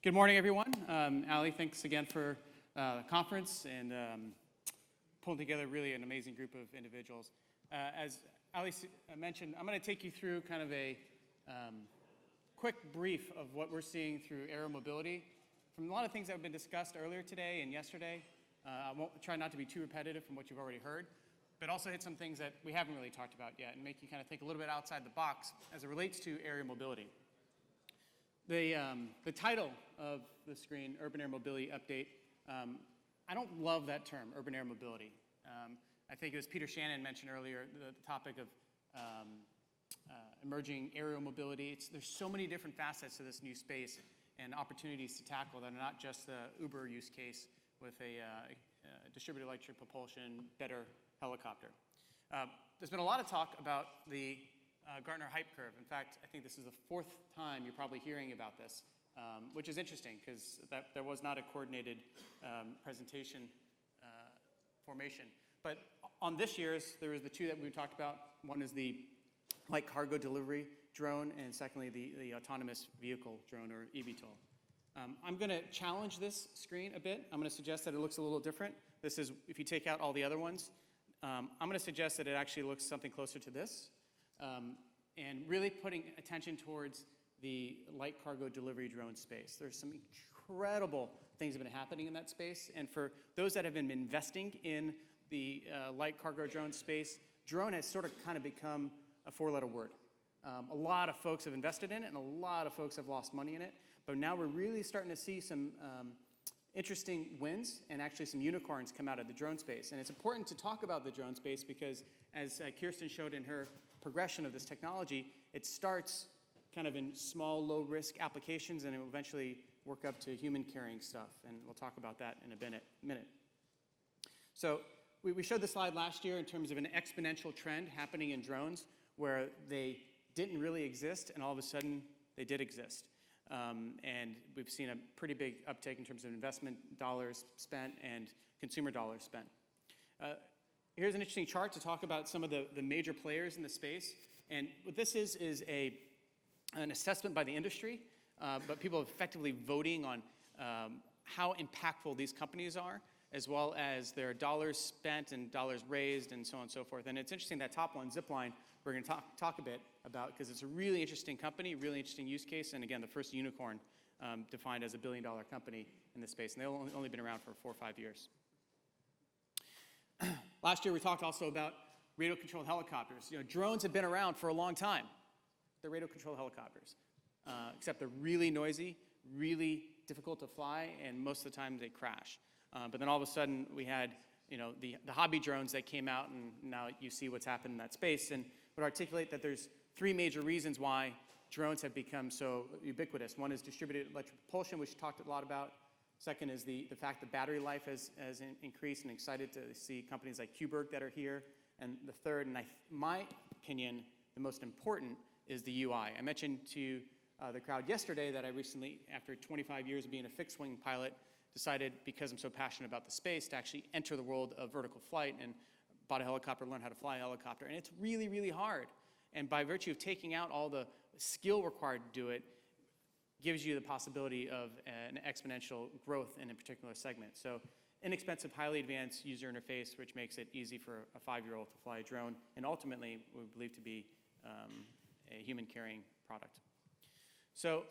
Good morning, everyone. Ali, thanks again for the conference and pulling together really an amazing group of individuals. As Ali mentioned, I'm going to take you through kind of a quick brief of what we're seeing through aero mobility. From a lot of things that have been discussed earlier today and yesterday, I won't try not to be too repetitive from what you've already heard, but also hit some things that we haven't really talked about yet and make you kind of think a little bit outside the box as it relates to air mobility. The title of the screen, Urban Air Mobility Update, I don't love that term, urban air mobility. I think it was Peter Shannon mentioned earlier, the topic of emerging aerial mobility. There's so many different facets to this new space and opportunities to tackle that are not just the Uber use case with a distributed electric propulsion, better helicopter. There's been a lot of talk about the Gartner hype curve. In fact, I think this is the fourth time you're probably hearing about this, which is interesting because there was not a coordinated presentation formation. But on this year's, there was the two that we talked about. One is the light cargo delivery drone, and secondly, the autonomous vehicle drone, or eVTOL. I'm going to challenge this screen a bit. I'm going to suggest that it looks a little different. This is, if you take out all the other ones, I'm going to suggest that it actually looks something closer to this. And really putting attention towards the light cargo delivery drone space. There's some incredible things that have been happening in that space. And for those that have been investing in the light cargo drone space, drone has sort of kind of become a four-letter word. A lot of folks have invested in it, and a lot of folks have lost money in it. But now we're really starting to see some interesting wins and actually some unicorns come out of the drone space. And it's important to talk about the drone space because, as Kirsten showed in her progression of this technology, it starts kind of in small, low-risk applications, and it will eventually work up to human-carrying stuff. And we'll talk about that in a minute. So we showed this slide last year in terms of an exponential trend happening in drones where they didn't really exist, and all of a sudden they did exist. And we've seen a pretty big uptake in terms of investment dollars spent and consumer dollars spent. Here's an interesting chart to talk about some of the major players in the space. And what this is an assessment by the industry, but people are effectively voting on how impactful these companies are, as well as their dollars spent and dollars raised and so on and so forth. And it's interesting, that top one, Zipline, we're going to talk a bit about because it's a really interesting company, really interesting use case, and again, the first unicorn defined as $1 billion company in this space. And they've only been around for 4 or 5 years. Last year, we talked also about radio-controlled helicopters. You know, drones have been around for a long time. They're radio-controlled helicopters, except they're really noisy, really difficult to fly, and most of the time they crash. But then all of a sudden, we had the hobby drones that came out, and now you see what's happened in that space. And would articulate that there's 3 major reasons why drones have become so ubiquitous. One is distributed electric propulsion, which we talked a lot about. Second is the fact that battery life has increased, and excited to see companies like Cuberg that are here. And the third, and in my opinion, the most important, is the UI. I mentioned to the crowd yesterday that I recently, after 25 years of being a fixed-wing pilot, decided, because I'm so passionate about the space, to actually enter the world of vertical flight and bought a helicopter, learned how to fly a helicopter. And it's really, really hard. And by virtue of taking out all the skill required to do it, gives you the possibility of an exponential growth in a particular segment. So inexpensive, highly advanced user interface, which makes it easy for a 5-year-old to fly a drone, and ultimately we believe to be a human-carrying product. So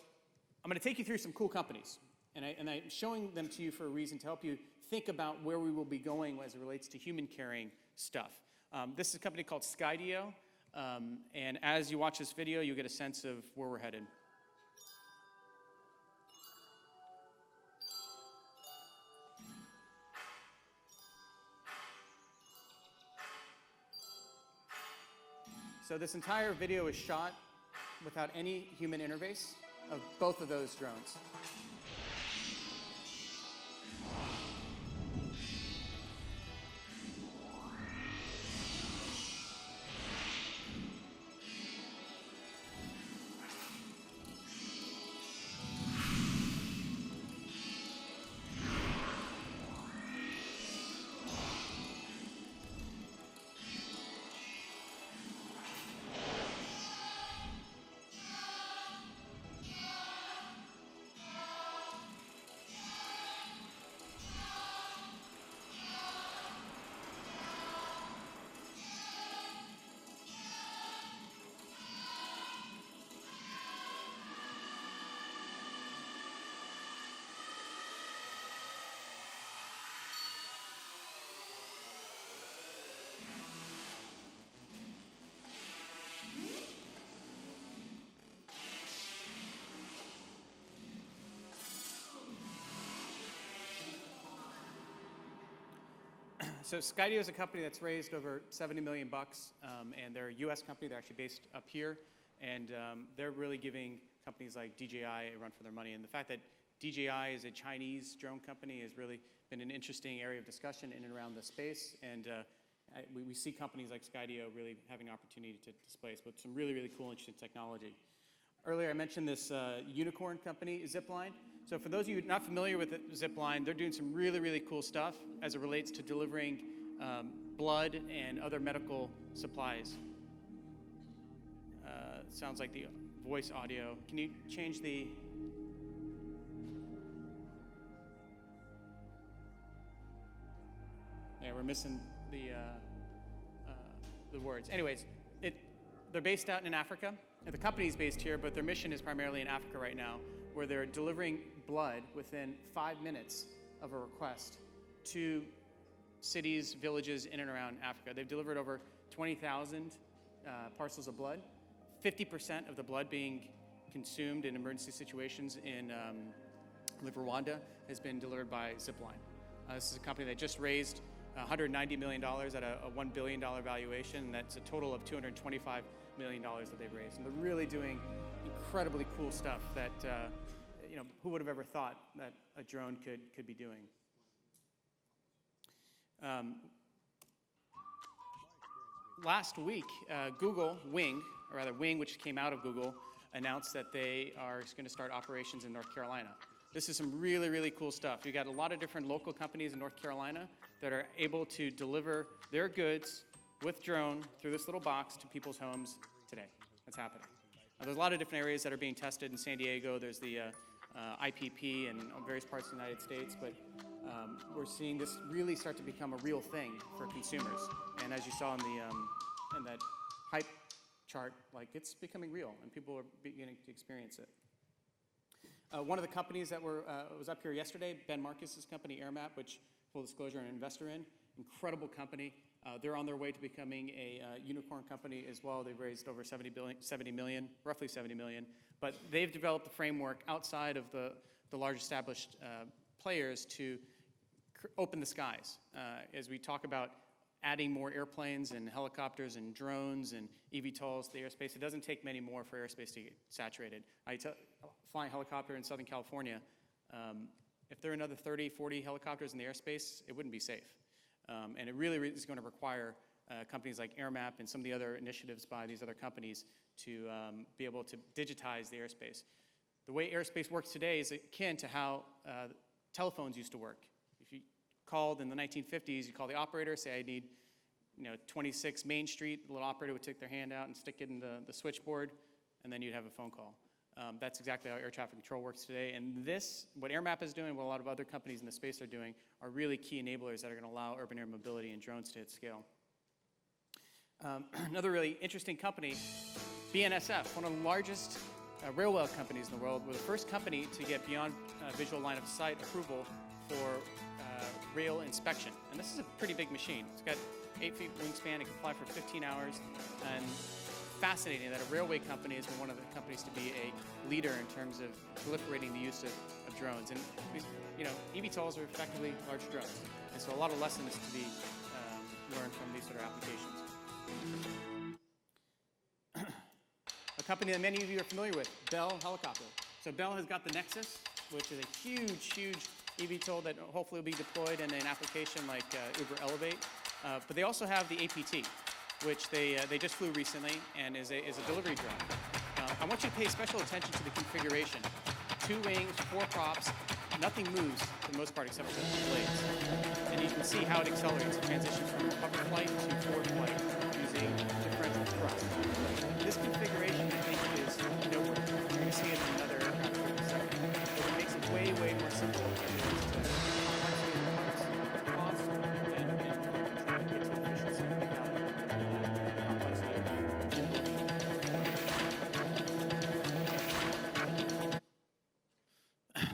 I'm going to take you through some cool companies, and I'm showing them to you for a reason, to help you think about where we will be going as it relates to human-carrying stuff. This is a company called SkyDo, and as you watch this video, you'll get a sense of where we're headed. So this entire video is shot without any human interface of both of those drones. So SkyDo is a company that's raised over 70 million bucks, and they're a U.S. company. They're actually based up here, and they're really giving companies like DJI a run for their money. And the fact that DJI is a Chinese drone company has really been an interesting area of discussion in and around the space, and we see companies like SkyDo really having an opportunity to displace with some really, really cool, interesting technology. Earlier I mentioned this unicorn company, Zipline. So for those of you not familiar with Zipline, they're doing some really, really cool stuff as it relates to delivering blood and other medical supplies. Sounds like the voice audio. Can you change the... Yeah, we're missing the words. Anyways, they're based out in Africa. The company's based here, but their mission is primarily in Africa right now, where they're delivering blood within 5 minutes of a request to cities, villages in and around Africa. They've delivered over 20,000 parcels of blood, 50% of the blood being consumed in emergency situations in Rwanda has been delivered by Zipline. This is a company that just raised $190 million at a $1 billion valuation, and that's a total of $225 million that they've raised. And they're really doing incredibly cool stuff that, who would have ever thought that a drone could be doing. Last week, Google, Wing, which came out of Google, announced that they are going to start operations in North Carolina. This is some really, really cool stuff. You've got a lot of different local companies in North Carolina that are able to deliver their goods with drone through this little box to people's homes today. That's happening. There's a lot of different areas that are being tested in San Diego. There's the IPP and various parts of the United States, but we're seeing this really start to become a real thing for consumers. And as you saw in that hype chart, like, it's becoming real, and people are beginning to experience it. One of the companies that was up here yesterday, Ben Marcus's company, AirMap, which, full disclosure, I'm an investor in, incredible company. They're on their way to becoming a unicorn company as well. They've raised over roughly 70 million. But they've developed the framework outside of the large established players to open the skies. As we talk about adding more airplanes and helicopters and drones and eVTOLs to the airspace, it doesn't take many more for airspace to get saturated. Flying a helicopter in Southern California, if there are another 30, 40 helicopters in the airspace, it wouldn't be safe. And it really is going to require companies like AirMap and some of the other initiatives by these other companies to be able to digitize the airspace. The way airspace works today is akin to how telephones used to work. If you called in the 1950s, you call the operator, say I need 26 Main Street, the little operator would take their hand out and stick it in the switchboard, and then you'd have a phone call. That's exactly how air traffic control works today. And what AirMap is doing, what a lot of other companies in the space are doing, are really key enablers that are going to allow urban air mobility and drones to hit scale. Another really interesting company, BNSF, one of the largest railway companies in the world. We're the first company to get beyond visual line of sight approval for rail inspection. And this is a pretty big machine. It's got 8 feet wingspan. It can fly for 15 hours. And fascinating that a railway company has been one of the companies to be a leader in terms of proliferating the use of drones. And eVTOLs are effectively large drones. And so a lot of lessons to be learned from these sort of applications. A company that many of you are familiar with, Bell Helicopter. So Bell has got the Nexus, which is a huge, huge eVTOL that hopefully will be deployed in an application like Uber Elevate. But they also have the APT, which they just flew recently and is a delivery drone. I want you to pay special attention to the configuration. 2 wings, 4 props, nothing moves for the most part except for the blades. And you can see how it accelerates. It transitions from hover flight to forward flight using differential thrust. This configuration, I think, is noteworthy. You're going to see it in another aircraft in a second. But it makes it way, way more simple.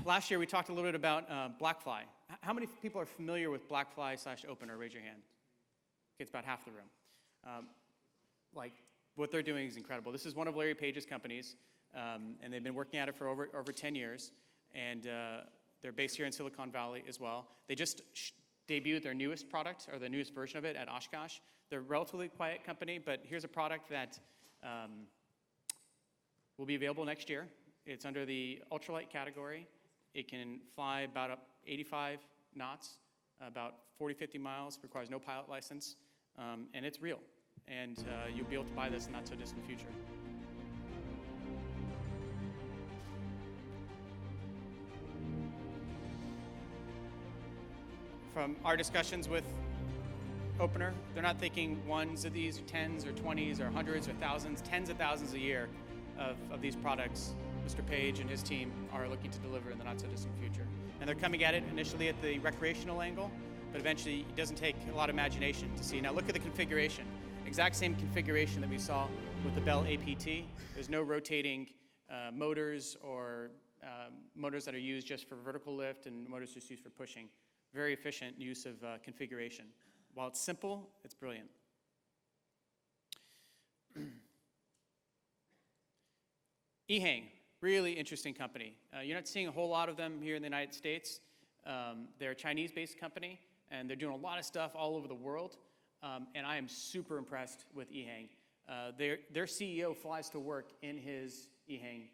Last year, we talked a little bit about BlackFly. How many people are familiar with BlackFly/Opener? Raise your hand. Okay, it's about half the room. What they're doing is incredible. This is one of Larry Page's companies, and they've been working at it for over 10 years. And they're based here in Silicon Valley as well. They just debuted their newest product, or the newest version of it, at Oshkosh. They're a relatively quiet company, but here's a product that will be available next year. It's under the ultralight category. It can fly about 85 knots, about 40, 50 miles, requires no pilot license, and it's real. And you'll be able to buy this in the not so distant future. From our discussions with Opener, they're not thinking ones of these, or tens, or 20s, or hundreds, or thousands, tens of thousands a year of these products. Mr. Page and his team are looking to deliver in the not so distant future. And they're coming at it initially at the recreational angle, but eventually it doesn't take a lot of imagination to see. Now look at the configuration. Exact same configuration that we saw with the Bell APT. There's no rotating motors or motors that are used just for vertical lift and motors just used for pushing. Very efficient use of configuration. While it's simple, it's brilliant. HeHang, really interesting company. You're not seeing a whole lot of them here in the United States. They're a Chinese-based company, and they're doing a lot of stuff all over the world. And I am super impressed with HeHang. Their CEO flies to work in his HeHang.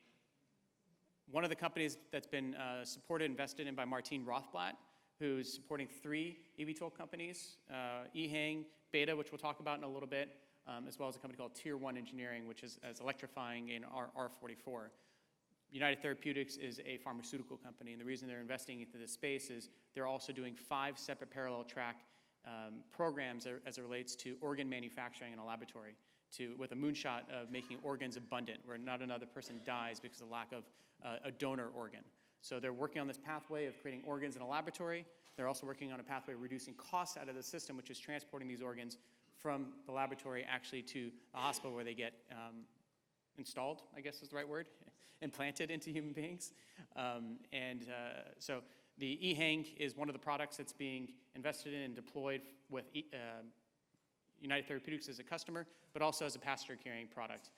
One of the companies that's been supported, invested in by Martine Rothblatt, who's supporting 3 eVTOL companies, HeHang, Beta, which we'll talk about in a little bit, as well as a company called Tier 1 Engineering, which is electrifying in R44. United Therapeutics is a pharmaceutical company, and the reason they're investing into this space is they're also doing 5 separate parallel track programs as it relates to organ manufacturing in a laboratory, with a moonshot of making organs abundant, where not another person dies because of lack of a donor organ. So they're working on this pathway of creating organs in a laboratory. They're also working on a pathway of reducing costs out of the system, which is transporting these organs from the laboratory actually to the hospital where they get installed, I guess is the right word, implanted into human beings. So the HeHang is one of the products that's being invested in and deployed with United Therapeutics as a customer, but also as a passenger carrying product.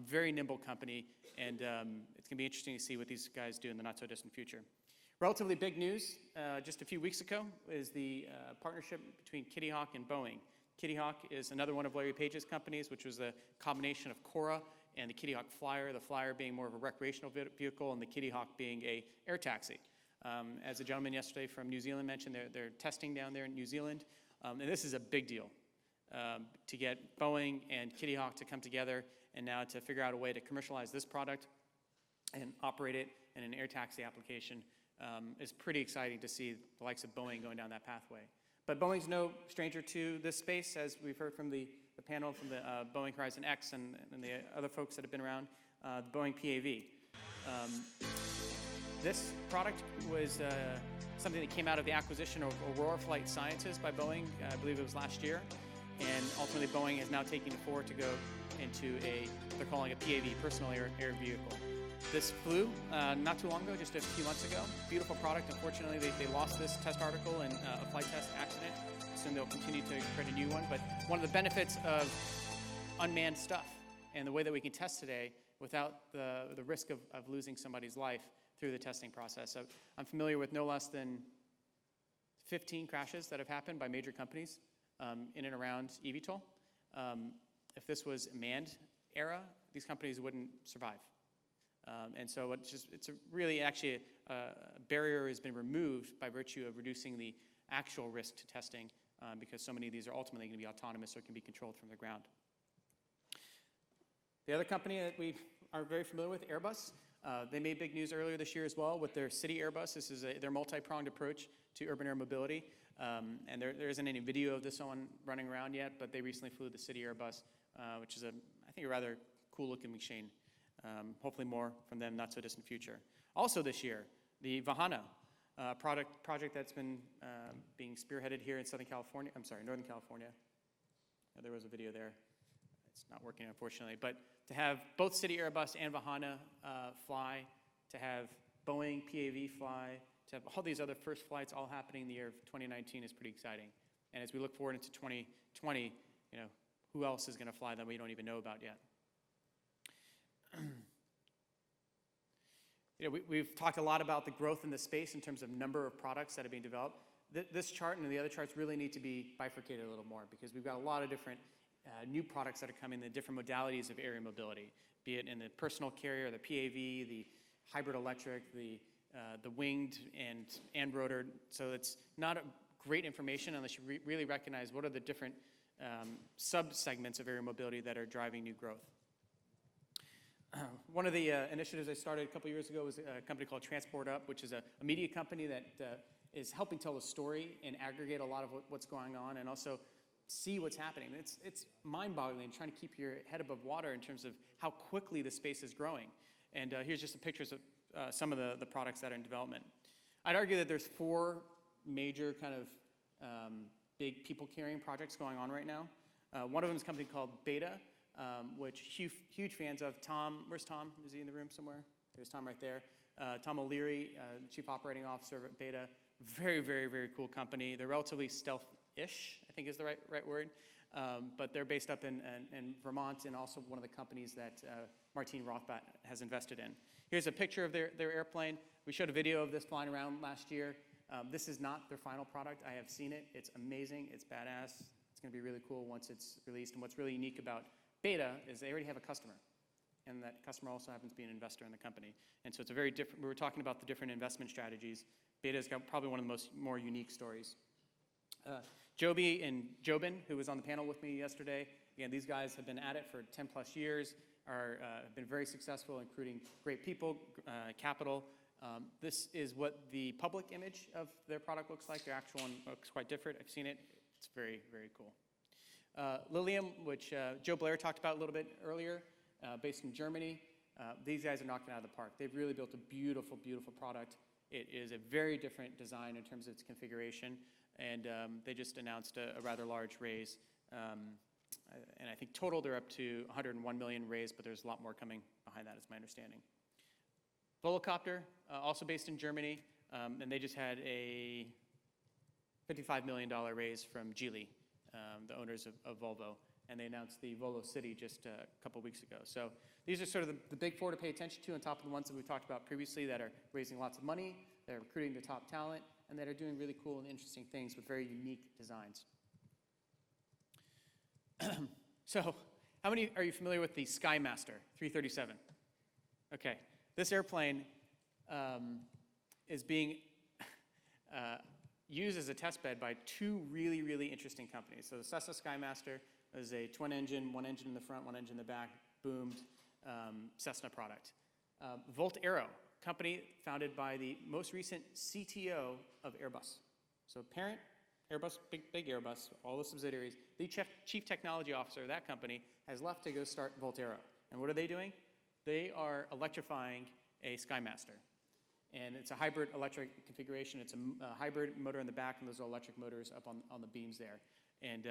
Very nimble company, and it's going to be interesting to see what these guys do in the not so distant future. Relatively big news just a few weeks ago is the partnership between Kitty Hawk and Boeing. Kitty Hawk is another one of Larry Page's companies, which was a combination of Cora and the Kitty Hawk Flyer, the Flyer being more of a recreational vehicle and the Kitty Hawk being a air taxi. As a gentleman yesterday from New Zealand mentioned, they're testing down there in New Zealand, and this is a big deal to get Boeing and Kitty Hawk to come together and now to figure out a way to commercialize this product and operate it in an air taxi application is pretty exciting to see the likes of Boeing going down that pathway. But Boeing's no stranger to this space, as we've heard from the panel from the Boeing Horizon X and the other folks that have been around, the Boeing PAV. This product was something that came out of the acquisition of Aurora Flight Sciences by Boeing, I believe it was last year. And ultimately, Boeing is now taking it forward to go into what they're calling a PAV, personal air vehicle. This flew not too long ago, just a few months ago. Beautiful product. Unfortunately, they lost this test article in a flight test accident. Soon they'll continue to create a new one. But one of the benefits of unmanned stuff and the way that we can test today without the risk of losing somebody's life through the testing process. So I'm familiar with no less than 15 crashes that have happened by major companies in and around eVTOL. If this was a manned era, these companies wouldn't survive. And so it's really actually a barrier has been removed by virtue of reducing the actual risk to testing because so many of these are ultimately going to be autonomous or can be controlled from the ground. The other company that we are very familiar with, Airbus, they made big news earlier this year as well with their City Airbus. This is their multi-pronged approach to urban air mobility. And there isn't any video of this one running around yet, but they recently flew the City Airbus, which is, I think, a rather cool-looking machine. Hopefully more from them not so distant future. Also this year, the Vahana project that's been being spearheaded here in Northern California. There was a video there. It's not working, unfortunately. But to have both City Airbus and Vahana fly, to have Boeing PAV fly, to have all these other first flights all happening in the year of 2019 is pretty exciting. And as we look forward into 2020, who else is going to fly that we don't even know about yet? We've talked a lot about the growth in the space in terms of number of products that are being developed. This chart and the other charts really need to be bifurcated a little more because we've got a lot of different new products that are coming, the different modalities of air mobility, be it in the personal carrier, the PAV, the hybrid electric, the winged and rotor. So it's not great information unless you really recognize what are the different sub-segments of air mobility that are driving new growth. One of the initiatives I started a couple years ago was a company called Transport Up, which is a media company that is helping tell a story and aggregate a lot of what's going on and also see what's happening. It's mind-boggling trying to keep your head above water in terms of how quickly the space is growing. And here's just some pictures of some of the products that are in development. I'd argue that there's 4 major kind of big people-carrying projects going on right now. One of them is a company called Beta, which huge fans of. Tom, where's Tom? Is he in the room somewhere? There's Tom right there. Tom O'Leary, Chief Operating Officer at Beta. Very, very, very cool company. They're relatively stealth-ish, I think is the right word. But they're based up in Vermont and also one of the companies that Martine Rothblatt has invested in. Here's a picture of their airplane. We showed a video of this flying around last year. This is not their final product. I have seen it. It's amazing. It's badass. It's going to be really cool once it's released. And what's really unique about Beta is they already have a customer. And that customer also happens to be an investor in the company. And so it's a very different, we were talking about the different investment strategies. Beta's got probably one of the more unique stories. Joby and Jobin, who was on the panel with me yesterday, again, these guys have been at it for 10 plus years, have been very successful, including great people, capital. This is what the public image of their product looks like. Their actual one looks quite different. I've seen it. It's very, very cool. Lilium, which Joe Blair talked about a little bit earlier, based in Germany. These guys are knocking it out of the park. They've really built a beautiful, beautiful product. It is a very different design in terms of its configuration, and they just announced a rather large raise. And I think total they're up to 101 million raised, but there's a lot more coming behind that, is my understanding. Volocopter, also based in Germany, and they just had a $55 million raise from Geely, the owners of Volvo, and they announced the Volo City just a couple weeks ago. So these are sort of the big 4 to pay attention to on top of the ones that we've talked about previously that are raising lots of money, that are recruiting the top talent, and that are doing really cool and interesting things with very unique designs. So how many are you familiar with the Skymaster 337? Okay, this airplane is being used as a test bed by 2 really, really interesting companies. So the Cessna Skymaster is a twin engine, 1 engine in the front, 1 engine in the back, boomed Cessna product. Volt.Aero, company founded by the most recent CTO of Airbus. So parent, Airbus, big Airbus, all the subsidiaries. The chief technology officer of that company has left to go start Volt.Aero. And what are they doing? They are electrifying a Skymaster. And it's a hybrid electric configuration. It's a hybrid motor in the back, and those are electric motors up on the beams there. And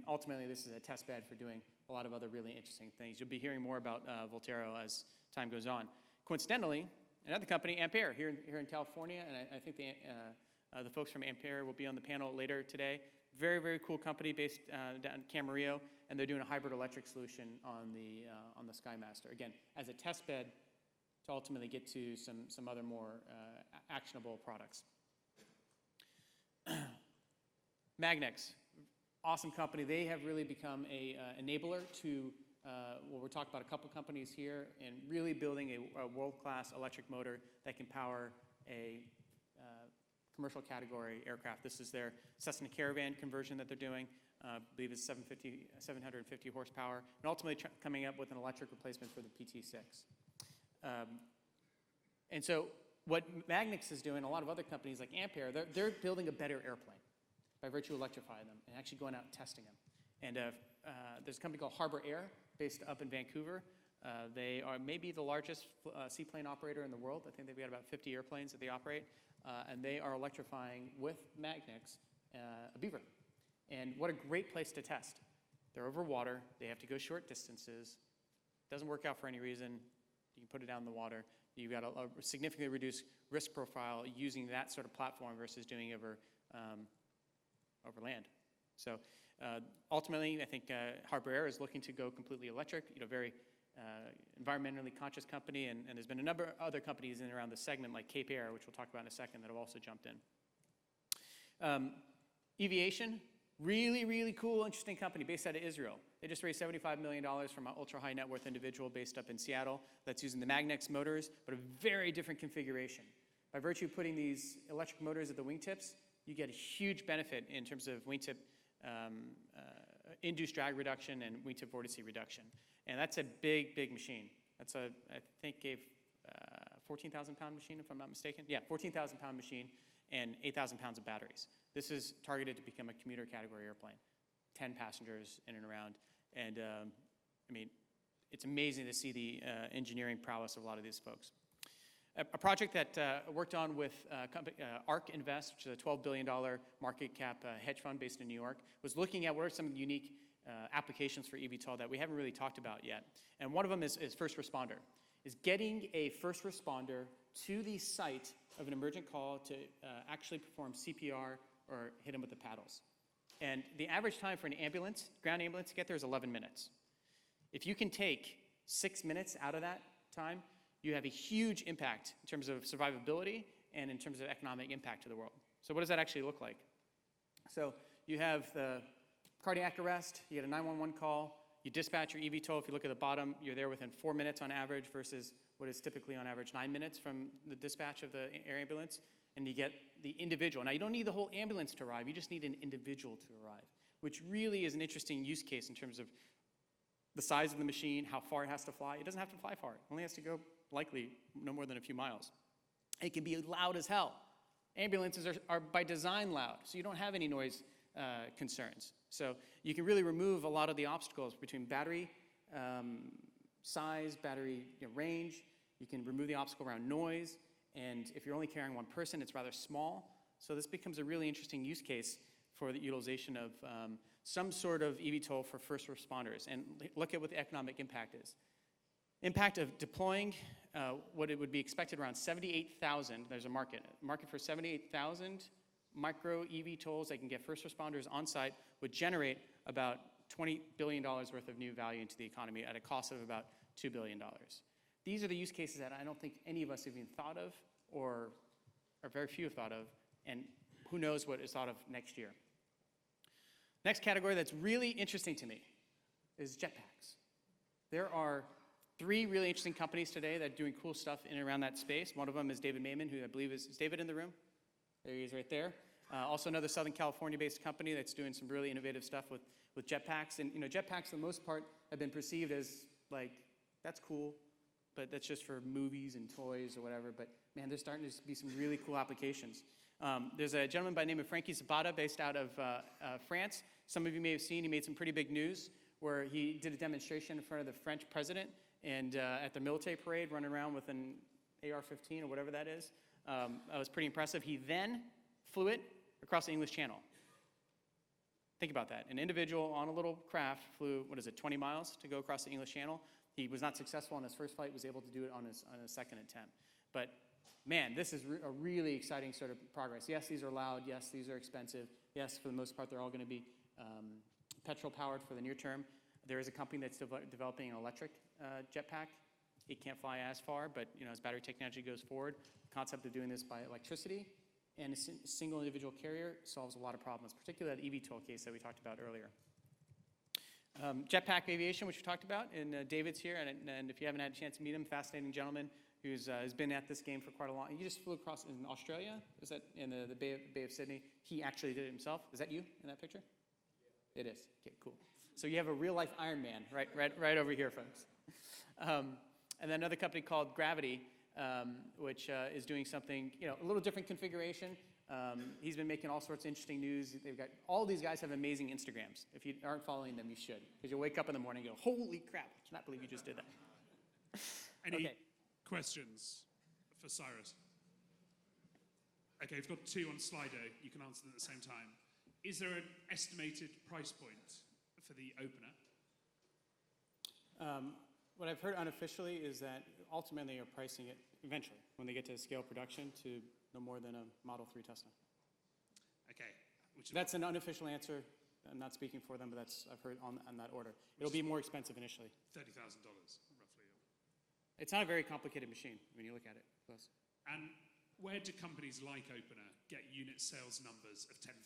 ultimately, this is a test bed for doing a lot of other really interesting things. You'll be hearing more about Volt.Aero as time goes on. Coincidentally, another company, Ampere, here in California, and I think the folks from Ampere will be on the panel later today. Very, very cool company based down in Camarillo, and they're doing a hybrid electric solution on the Skymaster. Again, as a test bed to ultimately get to some other more actionable products. Magnex, awesome company. They have really become a enabler to, well, we're talking about a couple companies here, and really building a world-class electric motor that can power a commercial category aircraft. This is their Cessna Caravan conversion that they're doing. I believe it's 750 horsepower, and ultimately coming up with an electric replacement for the PT6. And so what Magnex is doing, a lot of other companies like Ampere, they're building a better airplane by virtue of electrifying them and actually going out and testing them. And there's a company called Harbor Air based up in Vancouver. They are maybe the largest seaplane operator in the world. I think they've got about 50 airplanes that they operate. And they are electrifying with Magnex a Beaver. And what a great place to test. They're over water. They have to go short distances. Doesn't work out for any reason. You can put it down in the water. You've got a significantly reduced risk profile using that sort of platform versus doing it over land. So ultimately, I think Harbor Air is looking to go completely electric. Very environmentally conscious company, and there's been a number of other companies in and around the segment like Cape Air, which we'll talk about in a second, that have also jumped in. Aviation, really, really cool, interesting company based out of Israel. They just raised $75 million from an ultra-high net worth individual based up in Seattle that's using the Magnex motors, but a very different configuration. By virtue of putting these electric motors at the wingtips, you get a huge benefit in terms of wingtip induced drag reduction and wingtip vorticity reduction. And that's a big, big machine. That's I think gave 14,000 pound machine, if I'm not mistaken. Yeah, 14,000 pound machine and 8,000 pounds of batteries. This is targeted to become a commuter category airplane, 10 passengers in and around. And I mean, it's amazing to see the engineering prowess of a lot of these folks. A project that I worked on with ARK Invest, which is a $12 billion market cap hedge fund based in New York, was looking at what are some of the unique applications for eVTOL that we haven't really talked about yet. And one of them is first responder, is getting a first responder to the site of an emergent call to actually perform CPR or hit them with the paddles. And the average time for an ambulance, ground ambulance, to get there is 11 minutes. If you can take 6 minutes out of that time, you have a huge impact in terms of survivability and in terms of economic impact to the world. So what does that actually look like? So you have the cardiac arrest, you get a 911 call, you dispatch your eVTOL. If you look at the bottom, you're there within 4 minutes on average versus what is typically on average 9 minutes from the dispatch of the air ambulance. And you get the individual. Now, you don't need the whole ambulance to arrive. You just need an individual to arrive, which really is an interesting use case in terms of the size of the machine, how far it has to fly. It doesn't have to fly far. It only has to go, likely, no more than a few miles. It can be loud as hell. Ambulances are by design loud, so you don't have any noise concerns. So you can really remove a lot of the obstacles between battery size, battery range. You can remove the obstacle around noise. And if you're only carrying one person, it's rather small. So this becomes a really interesting use case for the utilization of some sort of eVTOL for first responders. And look at what the economic impact is. Impact of deploying what it would be expected around 78,000. There's a market for 78,000 micro eVTOLs that can get first responders on site would generate about $20 billion worth of new value into the economy at a cost of about $2 billion. These are the use cases that I don't think any of us have even thought of, or very few have thought of, and who knows what is thought of next year. Next category that's really interesting to me is jetpacks. There are 3 really interesting companies today that are doing cool stuff in and around that space. One of them is David Mayman, who I believe is David in the room? There he is right there. Also another Southern California-based company that's doing some really innovative stuff with jetpacks. And jetpacks, for the most part, have been perceived as like, that's cool, but that's just for movies and toys or whatever. But man, there's starting to be some really cool applications. There's a gentleman by the name of Frankie Zapata based out of France. Some of you may have seen he made some pretty big news where he did a demonstration in front of the French president and at the military parade running around with an AR-15 or whatever that is. That was pretty impressive. He then flew it across the English Channel. Think about that. An individual on a little craft flew, 20 miles to go across the English Channel. He was not successful on his first flight, was able to do it on his second attempt. But man, this is a really exciting sort of progress. Yes, these are loud. Yes, these are expensive. Yes, for the most part, they're all going to be petrol-powered for the near term. There is a company that's developing an electric jetpack. It can't fly as far, but as battery technology goes forward, the concept of doing this by electricity and a single individual carrier solves a lot of problems, particularly that eVTOL case that we talked about earlier. Jetpack aviation, which we talked about, and David's here, and if you haven't had a chance to meet him, fascinating gentleman who's has been at this game for quite a long. He just flew across in Australia. Is that in the Bay of Sydney? He actually did it himself. Is that you in that picture? Yeah. It is. Okay, cool. So you have a real-life Iron Man right over here, folks. And then another company called Gravity, which is doing something, a little different configuration. He's been making all sorts of interesting news. All these guys have amazing Instagrams. If you aren't following them, you should, because you'll wake up in the morning and go, "Holy crap! I cannot believe you just did that." Any questions for Cyrus? Okay, we've got 2 on SkyDo. You can answer them at the same time. Is there an estimated price point for the opener? What I've heard unofficially is that ultimately they're pricing it eventually, when they get to scale production, to no more than a Model 3 Tesla. Okay. That's an unofficial answer. I'm not speaking for them, but I've heard on that order. It'll be more expensive initially. $30,000, roughly. It's not a very complicated machine when you look at it close. And where do companies like Opener get unit sales numbers of 10,000?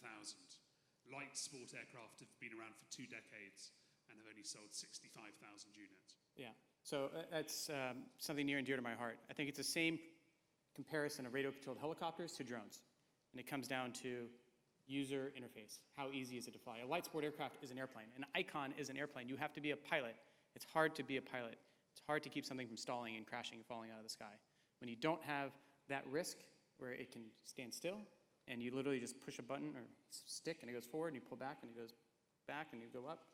Light sport aircraft have been around for 2 decades and have only sold 65,000 units. Yeah, so that's something near and dear to my heart. I think it's the same comparison of radio-controlled helicopters to drones. And it comes down to user interface. How easy is it to fly? A light sport aircraft is an airplane. An Icon is an airplane. You have to be a pilot. It's hard to be a pilot. It's hard to keep something from stalling and crashing and falling out of the sky. When you don't have that risk where it can stand still and you literally just push a button or stick and it goes forward and you pull back and it goes back and you go up,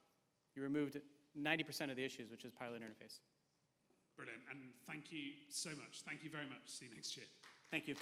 you removed 90% of the issues, which is pilot interface. Brilliant, and thank you so much. Thank you very much. See you next year. Thank you.